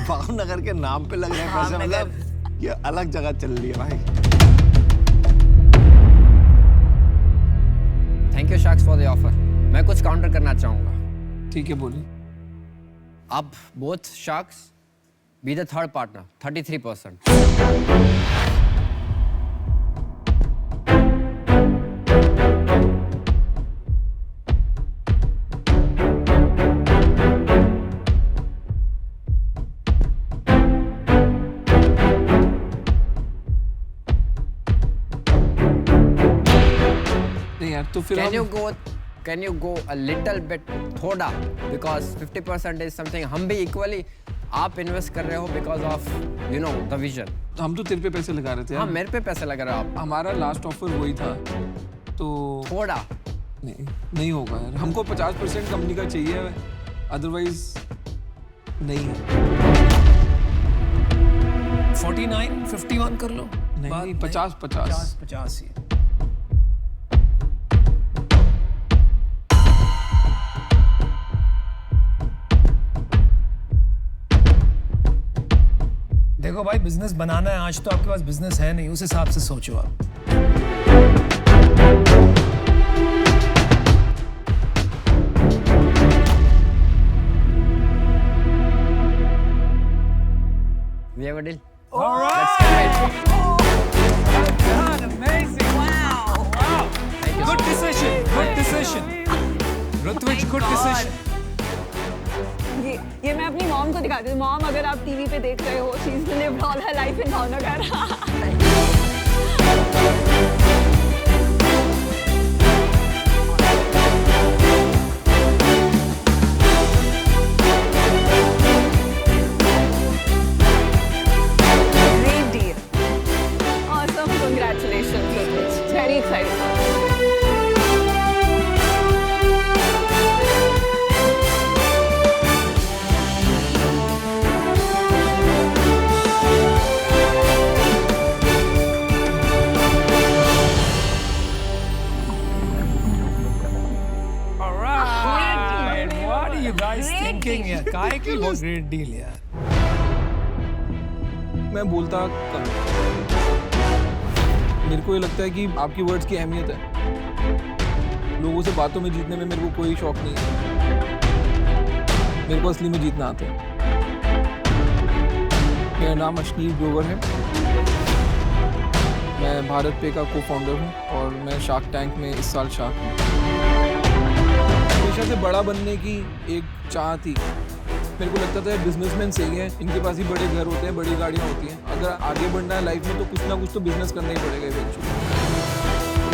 Bhavnagar के नाम पे लग रहे हैं पैसे, मतलब ये अलग जगह चल रही है भाई। Thank you sacks for the offer. मैं कुछ काउंटर करना चाहूंगा। ठीक है, बोलिए। आप both sacks be the third partner, 33%. नहीं यार, तो फिर Can you go a little bit थोड़ा, because 50% is something हम भी equally, आप इन्वेस्ट कर रहे हो because of you know the vision। हम तो तेरे पे पैसे लगा रहे थे। हाँ, मेरे पे पैसे लगा रहे हो आप। हमारा लास्ट ऑफर वही था, तो थोड़ा नहीं होगा यार, हमको 50% कंपनी का चाहिए, अदरवाइज नहीं है। 49, 51 कर लो। नहीं, 50 ही। देखो भाई, बिजनेस बनाना है, आज तो आपके पास बिजनेस है नहीं, उस हिसाब से सोचो आप। We have a deal. All right. Let's do it. Well done, amazing. Wow. Thank you. Good decision. Good decision. Rutvij, good decision. ये मैं अपनी मॉम को दिखाती हूँ. मॉम, अगर आप टीवी पे देख रहे हो, she is lived all her life in Bhavnagar. Great deal. Awesome, congratulations. Very exciting. All right. What are you guys Great thinking deal. यार? काय की बहुत great deal यार. मैं बोलता कम. मेरे को ये लगता है कि आपकी वर्ड्स की अहमियत है. लोगों से बातों में जीतने में मेरे को कोई शौक नहीं है. मेरे को असली में जीतना आता है. मेरा नाम अश्नीर ग्रोवर है. मैं भारत पे का को फाउंडर हूँ और मैं शार्क टैंक में इस साल शार्क हूँ. हमेशा से बड़ा बनने की एक चाह थी. मेरे को लगता था बिजनेसमैन सही है, इनके पास ही बड़े घर होते हैं, बड़ी गाड़ियाँ होती हैं. अगर आगे बढ़ना है लाइफ में तो कुछ ना कुछ तो बिजनेस करना ही पड़ेगा इवेंचुअली.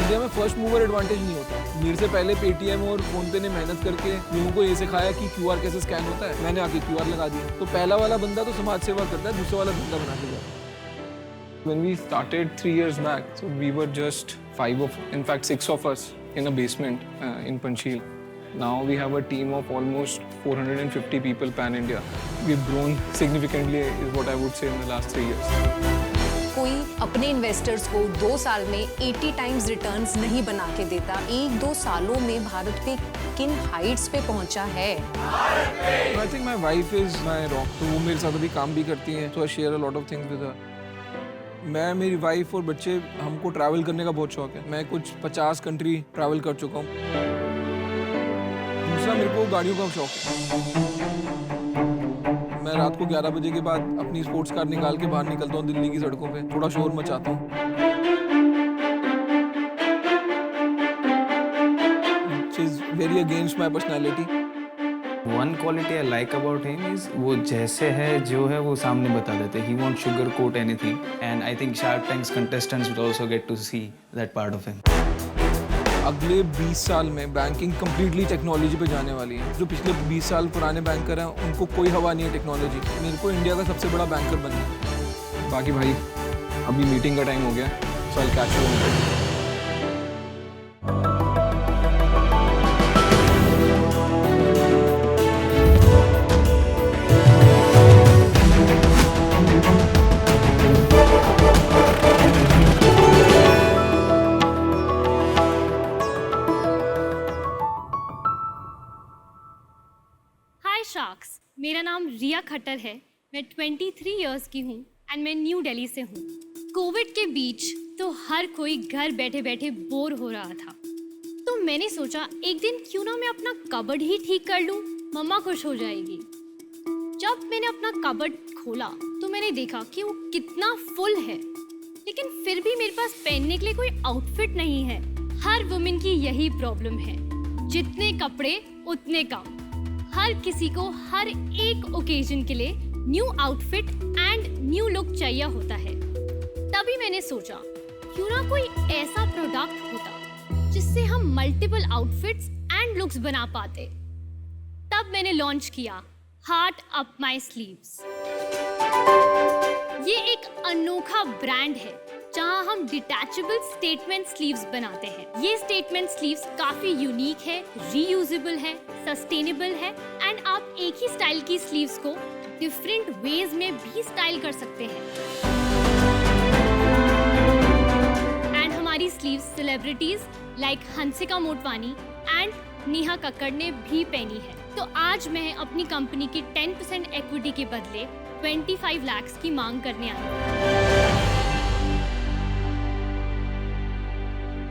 इंडिया में फर्स्ट मूवर एडवांटेज नहीं होता. मेरे से पहले पेटीएम और फोनपे ने मेहनत करके लोगों को ये सिखाया कि क्यूआर कैसे स्कैन होता है. मैंने आके क्यूआर लगा दिया. तो पहला वाला बंदा तो समाज सेवा करता है, दूसरा वाला धंधा बना के जाता है. When we started 3 years back, so we were just 6 of us in a basement in Panchsheel. Now we have a team of almost 450 people pan-India. We've grown significantly is what I would say in the last 3 years. कोई अपने investors को 2 साल में 80 times returns नहीं बना के देता. 1-2 सालों में भारत पे किन हाइट्स पे पहुंचा है. I think my wife is my rock. तो वो मेरे साथ अभी काम भी करती हैं. So I share a lot of things with her. मैं, मेरी वाइफ और बच्चे, हमको ट्रैवल करने का बहुत शौक है. मैं कुछ 50 कंट्री ट्रैवल कर चुका हूँ. दूसरा, मेरे को गाड़ियों का शौक है. मैं रात को 11 बजे के बाद अपनी स्पोर्ट्स कार निकाल के बाहर निकलता हूँ दिल्ली की सड़कों पे. थोड़ा शोर मचाता हूँ. Which is very against my personality. One quality I like about him is वो जैसे है जो है वो सामने बता देते. He won't sugarcoat anything, and I think Shark Tank's contestants will also get to see that part of him. अगले 20 साल में बैंकिंग कम्प्लीटली टेक्नोलॉजी पे जाने वाली है. जो पिछले 20 साल पुराने बैंकर हैं उनको कोई हवा नहीं है टेक्नोलॉजी. मेरे को इंडिया का सबसे बड़ा बैंकर बनना है. बाकी भाई, अभी मीटिंग का टाइम हो गया. So I'll catch you later. Hi sharks, मेरा नाम रिया खट्टर है. मैं 23 इयर्स की हूँ एंड मैं न्यू दिल्ली से हूँ. कोविड के बीच तो हर कोई घर बैठे बैठे बोर हो रहा था, तो मैंने सोचा एक दिन क्यों ना मैं अपना कबर्ड ही ठीक कर लूँ, मम्मा खुश हो जाएगी. जब मैंने अपना कबर्ड खोला तो मैंने देखा कि वो कितना फुल है, लेकिन फिर भी मेरे पास पहनने के लिए कोई आउटफिट नहीं है. हर वुमेन की यही प्रॉब्लम है. जितने कपड़े उतने काम. हर किसी को हर एक ओकेजन के लिए new outfit and new look चाहिए होता है. तभी मैंने सोचा क्यों ना कोई ऐसा प्रोडक्ट होता जिससे हम मल्टीपल आउटफिट्स एंड लुक्स बना पाते. तब मैंने लॉन्च किया हार्ट अप माई स्लीव्स. ये एक अनोखा ब्रांड है जहां हम डिटैचेबल स्टेटमेंट स्लीव्स बनाते हैं. ये स्टेटमेंट स्लीव्स काफी यूनिक है, रीयूजेबल है, सस्टेनेबल है एंड आप एक ही स्टाइल की स्लीव्स को डिफरेंट वेज में भी स्टाइल कर सकते हैं. एंड हमारी sleeves celebrities like Hansika Motwani and Neha Kakkar ने भी पहनी है. तो आज मैं अपनी कंपनी की 10% इक्विटी के बदले 25 लाख की मांग करने आई हूँ.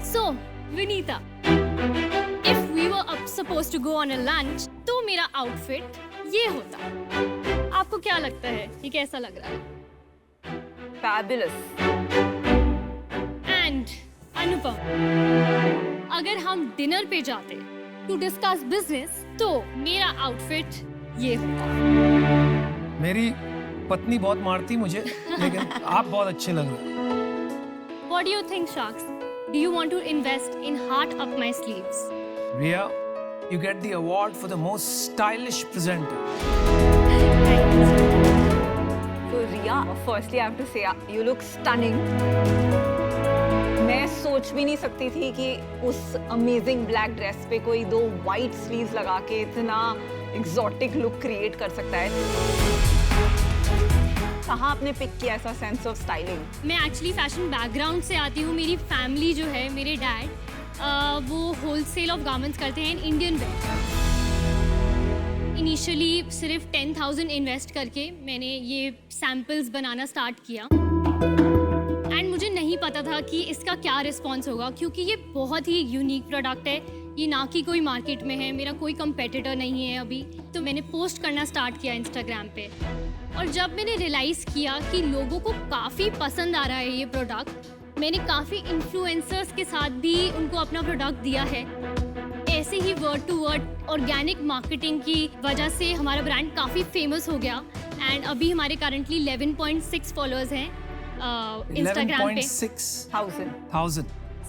So, Vinita, if we were supposed to go on a lunch, तो मेरा आउटफिट ये होता. आपको क्या लगता है ये कैसा लग रहा है? Fabulous. And अनुपम, अगर हम डिनर पे जाते to discuss business, तो मेरा आउटफिट ये होगा। मेरी पत्नी बहुत मारती मुझे, लेकिन आप बहुत अच्छे लग रहे हो। What do you think, Sharks? Do you want to invest in Heart Up My Sleeves? Ria, you get the award for the most stylish presenter. So Riya, firstly I have to say you look stunning. मैं सोच भी नहीं सकती थी कि उस amazing black dress पे कोई 2 वाइट स्लीव्स लगा के इतना एक्सोटिक लुक क्रिएट कर सकता है। कहाँ आपने पिक किया ऐसा सेंस ऑफ स्टाइलिंग? मैं एक्चुअली फैशन बैकग्राउंड से आती हूँ। मेरी फैमिली जो है, मेरे डैड वो होलसेल ऑफ गारमेंट्स करते हैं इंडियन वेयर। इनिशियली सिर्फ 10,000 इन्वेस्ट करके मैंने ये सैम्पल्स बनाना स्टार्ट किया एंड मुझे नहीं पता था कि इसका क्या रिस्पॉन्स होगा, क्योंकि ये बहुत ही यूनिक प्रोडक्ट है। ये ना कि कोई मार्केट में है, मेरा कोई कंपेटिटर नहीं है अभी। तो मैंने पोस्ट करना स्टार्ट किया इंस्टाग्राम पे, और जब मैंने रियलाइज़ किया कि लोगों को काफ़ी पसंद आ रहा है ये प्रोडक्ट, मैंने काफ़ी इन्फ्लुएंसर्स के साथ भी उनको अपना प्रोडक्ट दिया है। ऐसे ही word to word organic marketing की वजह से हमारा ब्रांड काफ़ी फेमस हो गया एंड अभी हमारे करंटली 11.6 फॉलोअर्स हैं इंस्टाग्राम पे। 11,600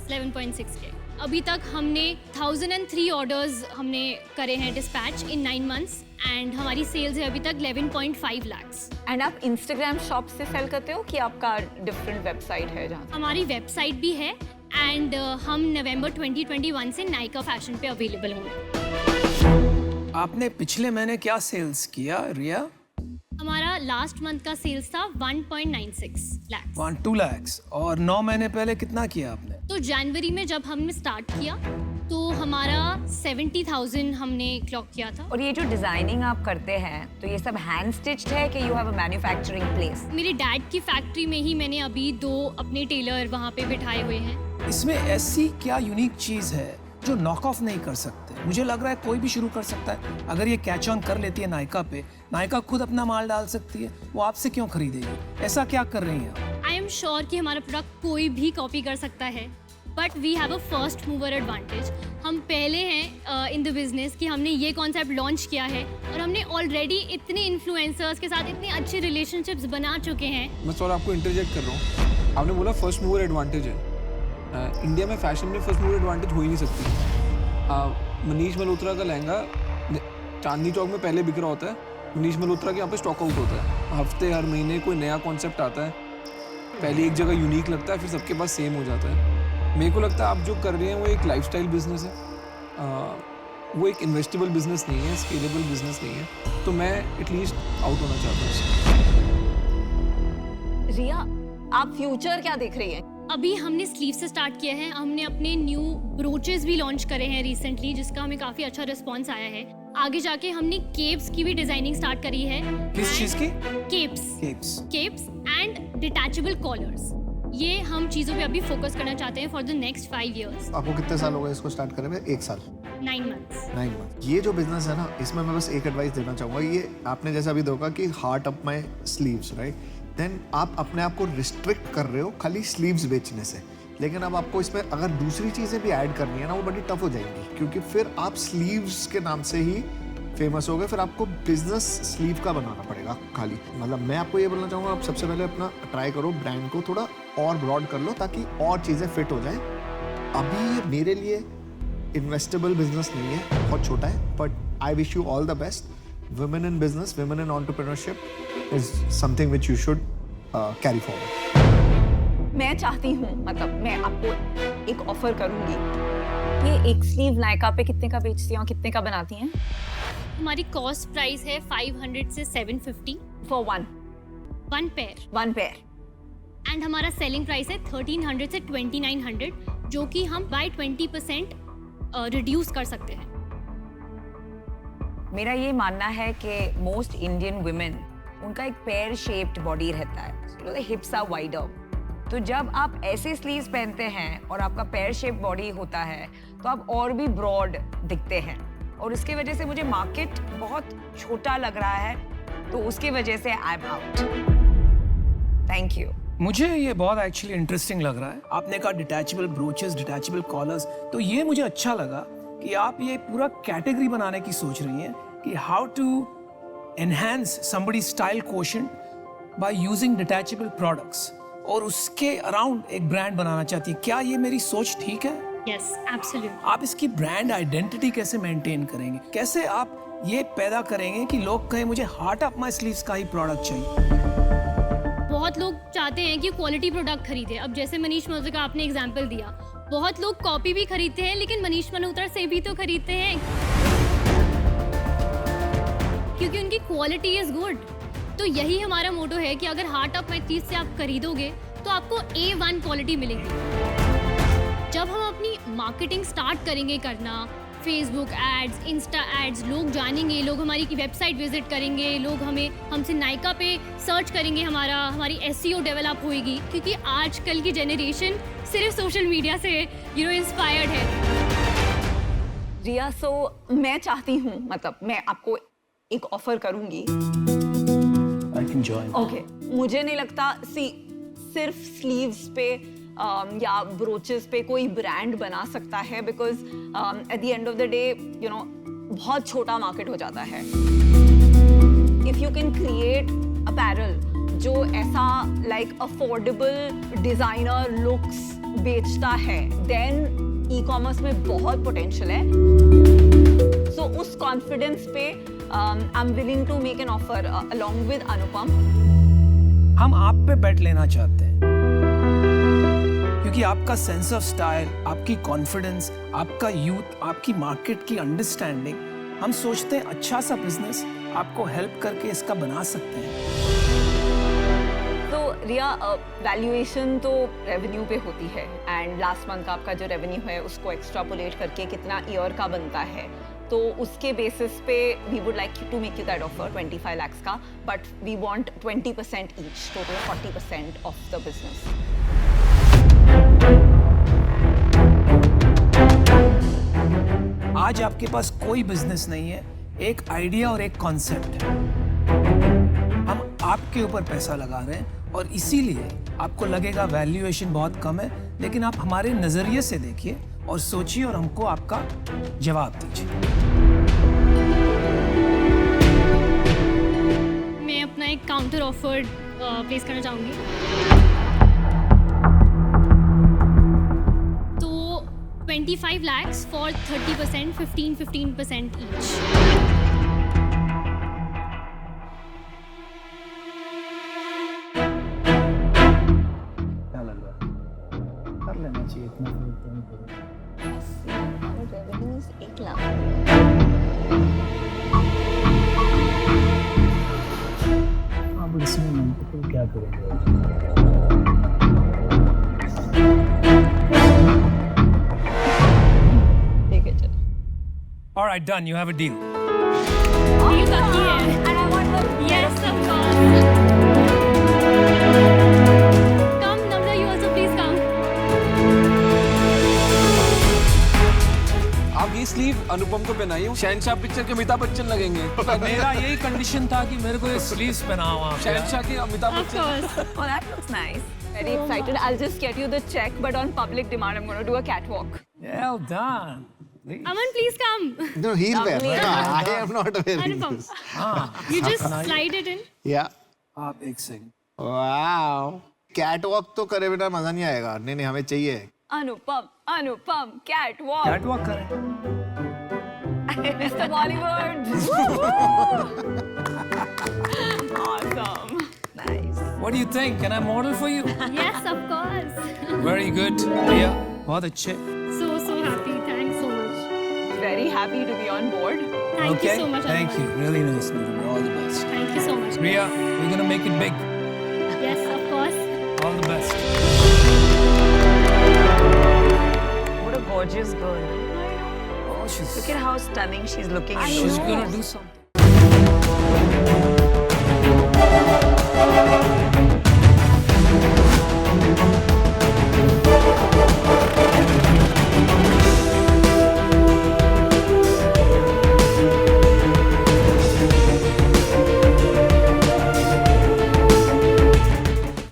11.6 के। अभी तक हमने 1003 ऑर्डर्स हमने करे हैं डिस्पैच इन 9 मंथ्स एंड हमारी सेल्स है अभी तक 11.5 लाख्स। एंड आप इंस्टाग्राम शॉप से सेल करते हो कि आपका डिफरेंट वेबसाइट है जहाँ? हमारी वेबसाइट भी है एंड हम नवंबर 2021 से नायका फैशन पे अवेलेबल होंगे। आपने पिछले महीने क्या सेल्स किया रिया? हमारा लास्ट मंथ का सेल्स था 1.96 लाख। 1-2 lakhs। और 9 महीने पहले कितना किया आपने? तो जनवरी में जब हमने स्टार्ट किया तो हमारा 70,000 हमने क्लॉक किया था। और ये जो डिजाइनिंग आप करते हैं तो ये सब हैंड स्टिच्ड है कि you have a manufacturing place? मेरे डैड की फैक्ट्री में ही मैंने अभी 2 अपने टेलर वहाँ पे बिठाए हुए हैं। इसमें ऐसी क्या यूनिक चीज है जो नॉक ऑफ नहीं कर सकते? मुझे लग रहा है कोई भी शुरू कर सकता है। अगर ये कैच ऑन कर लेती है नायका पे, नायका खुद अपना माल डाल सकती है, वो आपसे क्यों खरीदेगी? ऐसा क्या कर रही हैं? आई एम श्योर कि हमारा प्रोडक्ट कोई भी कॉपी कर सकता है, but we have a first mover advantage. हम पहले हैं इन द बिजनेस कि हमने ये कॉन्सेप्ट लॉन्च किया है और हमने ऑलरेडी इतने इन्फ्लुएंसर्स के साथ इतने अच्छे रिलेशनशिप्स बना चुके हैं। मैं सॉरी आपको इंटरजेक्ट कर रहा हूँ। आपने बोला फर्स्ट मूवर एडवांटेज है। इंडिया में फैशन में फर्स्ट मूवर एडवांटेज हो ही नहीं सकती। मनीष मल्होत्रा का लहंगा चांदनी चौक में पहले बिक रहा होता है, मनीष मल्होत्रा के यहाँ पे स्टॉक आउट होता है। हफ्ते हर महीने कोई नया कॉन्सेप्ट आता है, पहले एक जगह यूनिक लगता है, फिर सबके पास सेम हो जाता है। मेरे को लगता है आप जो कर रहे हैं वो एक लाइफस्टाइल बिजनेस है, वो एक इन्वेस्टेबल बिजनेस नहीं है, स्केलेबल बिजनेस नहीं है। तो मैं एटलीस्ट आउट होना चाहता हूँ। रिया, आप फ्यूचर क्या देख रही हैं? अभी हमने स्लीव से स्टार्ट किया है। हमने अपने न्यू ब्रोचेस भी लॉन्च करे हैं रिसेंटली, जिसका हमें काफी अच्छा रिस्पांस आया है। आगे जाके हमने केप्स की भी डिजाइनिंग स्टार्ट करी है। किस चीज की? Capes and detachable collars. ये हम चीजों पे अभी फोकस करना चाहते हैं फॉर द नेक्स्ट 5 years। आपको कितने साल हो गए इसको स्टार्ट करे हुए? 1 साल। 9 months। 9 months। ये जो बिजनेस है ना, इसमें मैं बस एक एडवाइस देना चाहूँगा। ये आपने जैसा अभी देखा कि heart up my sleeves, right? Then आप अपने आप को रिस्ट्रिक्ट कर रहे हो खाली स्लीव्स बेचने से, लेकिन अब आपको इसमें अगर दूसरी चीज़ें भी ऐड करनी है ना, वो बड़ी टफ हो जाएंगी, क्योंकि फिर आप स्लीव्स के नाम से ही फेमस हो गए। फिर आपको बिजनेस स्लीव का बनाना पड़ेगा खाली। मतलब मैं आपको ये बोलना चाहूँगा, आप सबसे पहले अपना ट्राई करो, ब्रांड को थोड़ा और ब्रॉड कर लो ताकि और चीज़ें फिट हो जाएं। अभी ये मेरे लिए इन्वेस्टेबल बिजनेस नहीं है, बहुत छोटा है, but I wish you all the best. Women in business, women in entrepreneurship is something which you should carry forward. मैं चाहती हूँ, मतलब मैं आपको एक ऑफर करूँगी। ये एक स्लीव नायका पे कितने का बेचती हैं और कितने का बनाती हैं? हमारी कॉस्ट प्राइस है 500 से 750 for one pair। एंड हमारा सेलिंग प्राइस है 1300 से 2900, जो कि हम बाय 20% रिड्यूस कर सकते हैं। मेरा ये मानना है कि मोस्ट इंडियन वुमेन, उनका एक पेयर शेप्ड बॉडी रहता है, हिप्स आर वाइडर। तो जब आप ऐसे स्लीव्स पहनते हैं और आपका पेयर शेप बॉडी होता है तो आप और भी ब्रॉड दिखते हैं, और उसके वजह से मुझे मार्केट बहुत छोटा लग रहा है, तो उसकी वजह से आई एम आउट। Thank you. मुझे ये बहुत एक्चुअली इंटरेस्टिंग लग रहा है। आपने कहा डिटैचेबल ब्रोचेस, डिटैचेबल कॉलर्स, तो ये मुझे अच्छा लगा कि आप ये पूरा कैटेगरी बनाने की सोच रही हैं कि how to enhance somebody's style quotient by using detachable products और उसके अराउंड एक ब्रांड बनाना चाहती है. क्या ये मेरी सोच ठीक है? Yes, absolutely. आप इसकी ब्रांड आइडेंटिटी कैसे मेंटेन करेंगे? कैसे आप ये पैदा करेंगे कि लोग कहें मुझे हार्ट अप माय स्लीव्स का ही प्रोडक्ट चाहिए? बहुत लोग चाहते हैं कि क्वालिटी प्रोडक्ट खरीदे. अब जैसे मनीष मल्होत्रा का आपने एग्जांपल दिया, बहुत लोग कॉपी भी खरीदते हैं लेकिन मनीष मल्होत्रा से भी तो खरीदते हैं क्योंकि उनकी क्वालिटी इज गुड. तो यही हमारा मोटो है कि अगर हार्ट अप माय चीज से आप खरीदोगे तो आपको A1 क्वालिटी मिलेगी. जब हम अपनी मार्केटिंग स्टार्ट करेंगे करना, फेसबुक एड्स, इंस्टा एड्स, लोग जानेंगे, लोग हमारी वेबसाइट विजिट करेंगे, लोग हमसे नायका पे सर्च करेंगे, हमारी SEO डेवलप होएगी क्योंकि आजकल की जनरेशन सिर्फ सोशल मीडिया से इंस्पायर्ड है. रिया, मैं चाहती हूँ, मतलब मैं आपको एक ऑफर करूंगी. I can join. ओके, मुझे नहीं लगता सिर्फ स्लीव्स पे या ब्रोचेस पे कोई ब्रांड बना सकता है because at the end of the day बहुत छोटा मार्केट हो जाता है. If you can create apparel जो ऐसा लाइक अफोर्डेबल डिजाइनर लुक्स बेचता है, देन ई कॉमर्स में बहुत पोटेंशियल है. सो उस कॉन्फिडेंस पे I am willing to make an offer along with Anupam. हम आप पे बेट लेना चाहते हैं क्योंकि आपका सेंस ऑफ स्टाइल, आपकी कॉन्फिडेंस, आपका यूथ, आपकी मार्केट की अंडरस्टैंडिंग, हम सोचते हैं अच्छा सा बिजनेस आपको हेल्प करके इसका बना सकते हैं. तो रिया, वैल्यूएशन तो रेवेन्यू पे होती है एंड लास्ट मंथ का आपका जो रेवेन्यू है उसको एक्स्ट्रापोलेट करके कितना ईयर का बनता है, तो उसके बेसिस पे we would like to make you that offer 25 lakhs का, but we want 20% each, total 40% of the business. आज आपके पास कोई बिजनेस नहीं है, एक आइडिया और एक कॉन्सेप्ट है. हम आपके ऊपर पैसा लगा रहे हैं और इसीलिए आपको लगेगा वैल्यूएशन बहुत कम है, लेकिन आप हमारे नजरिए से देखिए और सोचिए और हमको आपका जवाब दीजिए. मैं अपना एक काउंटर ऑफर प्लेस करना चाहूँगी. तो 25 lakhs फॉर 30%, 15% ईच. क्या लग रहा है? कर लेना चाहिए इतना. रेवेन्यू 1 लाख. अब इसमें मल्टीपल क्या करेंगे? ठीक है, चलो. All right, done. You have a deal. Deal बाकी है. And I want the Yes, of course. Come, Namra, you also please come. आप ये स्लीव अनुपम को पहनाइए, शहनशाह पिक्चर के अमिताभ बच्चन लगेंगे. मेरा यही कंडीशन था कि मेरे को ये स्लीव्स पहनावा. शहनशाह के Amitabh Of Bachchan. course. Oh, that looks nice. Very excited. I'll just get you the check, but on public demand, I'm going to do a catwalk. Well done. Aman, please come. No, he'll wear. Lovely. I am not wearing Anupam, this. you just slide it in. Yeah. आप एक second. Wow. Catwalk तो करे बिना मजा नहीं आएगा. नहीं नहीं, हमें चाहिए. Anupam, catwalk. कैटवॉक करें. Mr. Bollywood. Awesome. Nice. What do you think? Can I model for you? Yes, of course. Very good. Priya, बहुत अच्छे. So happy. Thanks so much. Very happy to be on board. Thank you so much. Thank you. Really nice meeting you. All the best. Thank you so much. Priya, we're gonna make it big. Yes, of course. All the best. What a gorgeous girl. Oh, Look at how stunning she's looking. I in she's those. gonna do something.